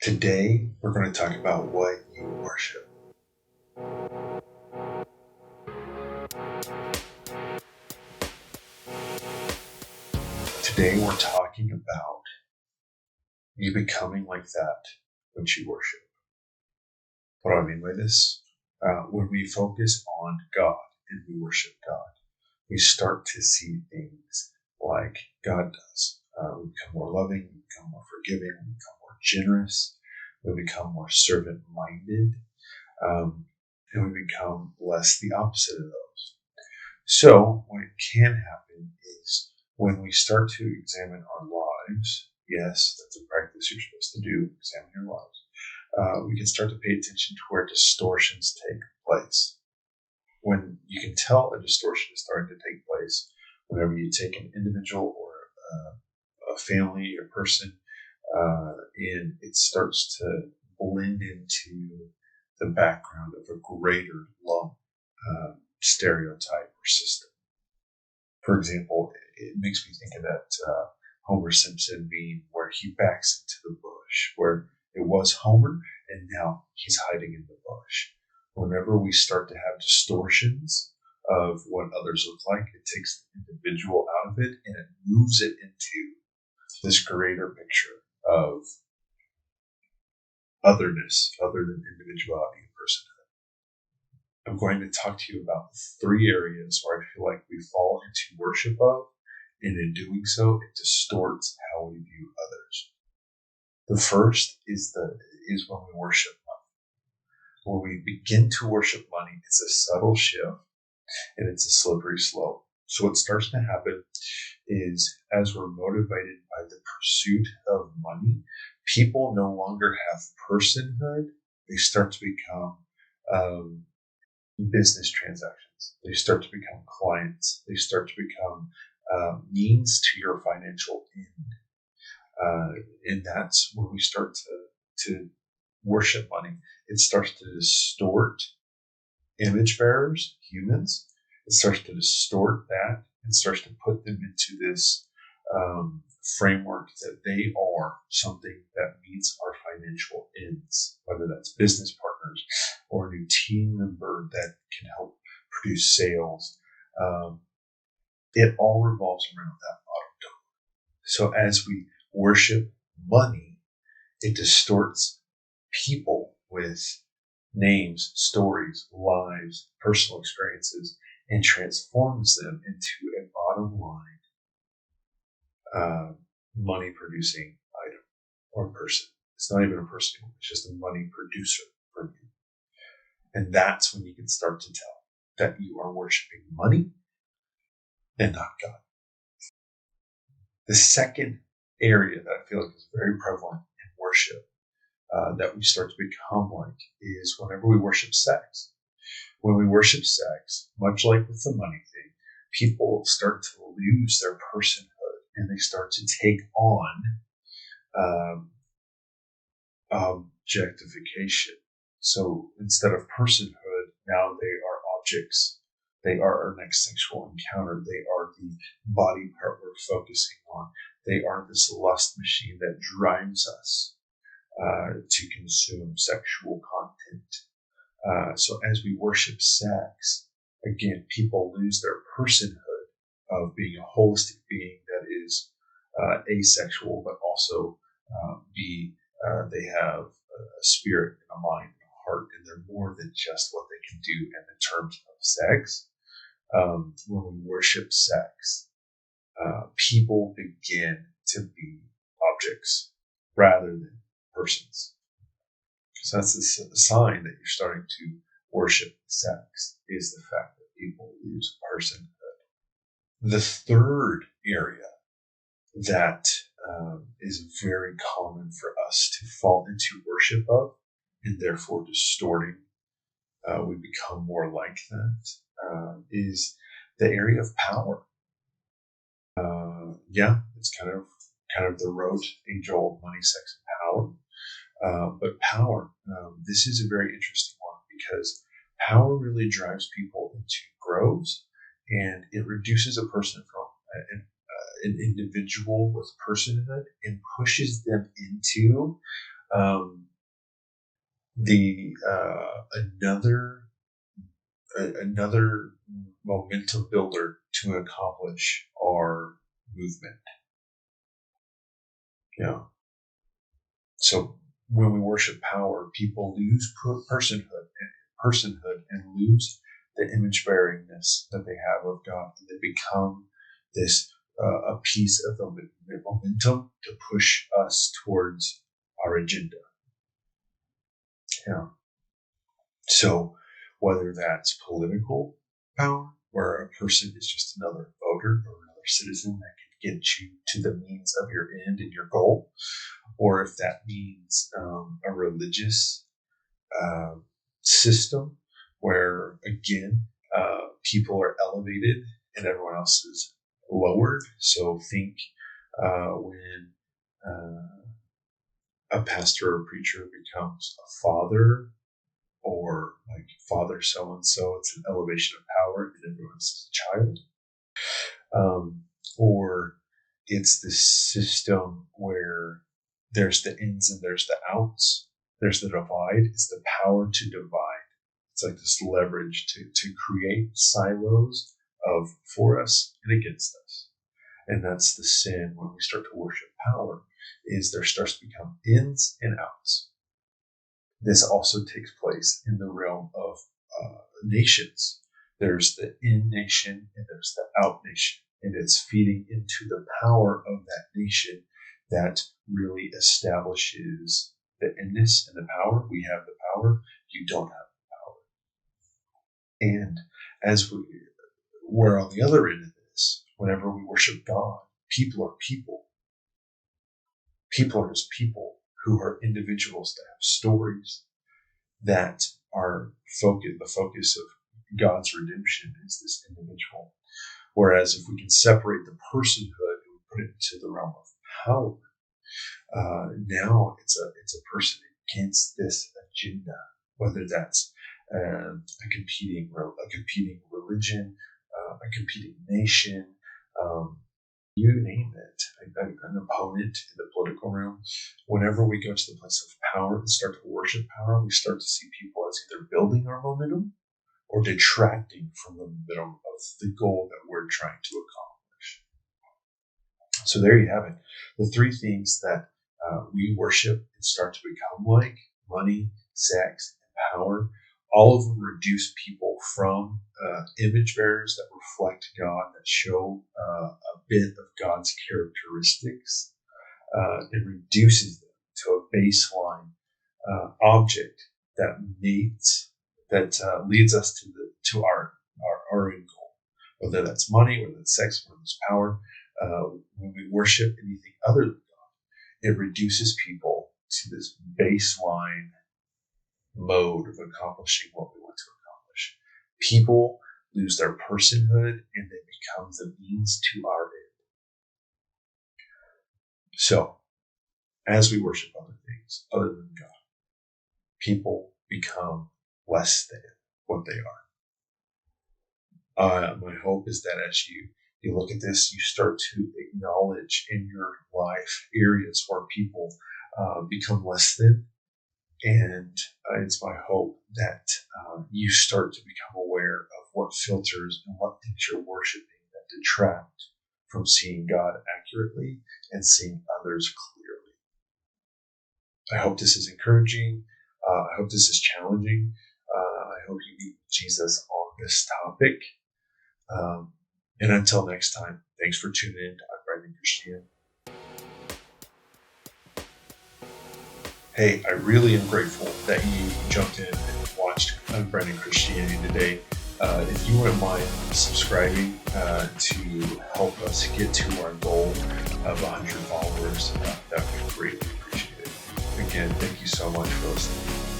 Today, we're going to talk about what you worship. Today, we're talking about you becoming like that which you worship. What do I mean by this? When we focus on God and we worship God, we start to see things like God does. We become more loving, we become more forgiving, we become more generous, we become more servant-minded, and we become less the opposite of those. So what can happen is when we start to examine our lives, yes, that's a practice you're supposed to do, examine your lives, we can start to pay attention to where distortions take place. When you can tell a distortion is starting to take place, whenever you take an individual or a family or person, and it starts to blend into the background of a greater lump stereotype or system. For example, it makes me think of that Homer Simpson meme where he backs into the bush, where it was Homer and now he's hiding in the bush. Whenever we start to have distortions of what others look like, it takes the individual out of it and it moves it into this greater picture of otherness, other than individuality and personhood. I'm going to talk to you about 3 areas where I feel like we fall into worship of, and in doing so, it distorts how we view others. The first is when we worship money. When we begin to worship money, it's a subtle shift and it's a slippery slope. So what starts to happen is as we're motivated by the pursuit of money, people no longer have personhood. They start to become business transactions. They start to become clients. They start to become means to your financial end. And that's when we start to worship money. It starts to distort image bearers, humans. It starts to distort that and starts to put them into this framework that they are something that meets our financial ends, whether that's business partners or a new team member that can help produce sales. It all revolves around that bottom dollar. So as we worship money, it distorts people with names, stories, lives, personal experiences, and transforms them into a bottom line money producing item or person. It's not even a person, it's just a money producer for you. And that's when you can start to tell that you are worshiping money and not God. The second area that I feel like is very prevalent in worship that we start to become like is whenever we worship sex. When we worship sex, much like with the money thing, people start to lose their personhood and they start to take on objectification. So instead of personhood, now they are objects. They are our next sexual encounter. They are the body part we're focusing on. They are this lust machine that drives us to consume sexual content. So as we worship sex, again, people lose their personhood of being a holistic being that is asexual, but also they have a spirit and a mind and a heart, and they're more than just what they can do in the terms of sex. When we worship sex, people begin to be objects rather than persons. So that's a sign that you're starting to worship sex, is the fact that people lose personhood. The third area that is very common for us to fall into worship of, and therefore distorting, we become more like that, is the area of power. It's kind of the rote age-old money, sex, and power. But power, this is a very interesting one because power really drives people into groves, and it reduces a person from an individual with personhood and pushes them into Another momentum builder to accomplish our movement. So when we worship power, people lose personhood and lose the image bearingness that they have of God, and they become this a piece of the momentum to push us towards our agenda. So whether that's political power, where a person is just another voter or another citizen that can get you to the means of your end and your goal, or if that means a religious system where, again, people are elevated and everyone else is lowered. So think when a pastor or preacher becomes a father, or like father so-and-so, it's an elevation of power and everyone else is a child. Or it's this system where there's the ins and there's the outs. There's the divide. It's the power to divide. It's like this leverage to create silos of for us and against us. And that's the sin when we start to worship power, is there starts to become ins and outs. This also takes place in the realm of nations. There's the in nation and there's the out nation. And it's feeding into the power of that nation that really establishes the inness and the power. We have the power. You don't have the power. And as we're on the other end of this, whenever we worship God, people are people. People are just people who are individuals that have stories that are the focus of God's redemption is this individual. Whereas if we can separate the personhood and we put it into the realm of power, now it's a person against this agenda, whether that's a competing religion, a competing nation, you name it, an opponent in the political realm. Whenever we go to the place of power and start to worship power, we start to see people as either building our momentum or detracting from the momentum of the goal that we're trying to accomplish. So there you have it. The three things that we worship and start to become like: money, sex, and power. All of them reduce people from image bearers that reflect God, that show a bit of God's characteristics. It reduces them to a baseline object that leads us to our end goal, whether that's money, whether it's sex, whether it's power. When we worship anything other than God, it reduces people to this baseline mode of accomplishing what we want to accomplish. People lose their personhood and they become the means to our end. So, as we worship other things other than God, people become less than what they are. My hope is that as you look at this, you start to acknowledge in your life areas where people become less than. And it's my hope that you start to become aware of what filters and what things you're worshiping that detract from seeing God accurately and seeing others clearly. I hope this is encouraging. I hope this is challenging. I hope you meet Jesus on this topic. And until next time, thanks for tuning in to Unbranded Christianity. Hey, I really am grateful that you jumped in and watched Unbranded Christianity today. If you wouldn't mind subscribing to help us get to our goal of 100 followers, that would be greatly appreciated. Again, thank you so much for listening.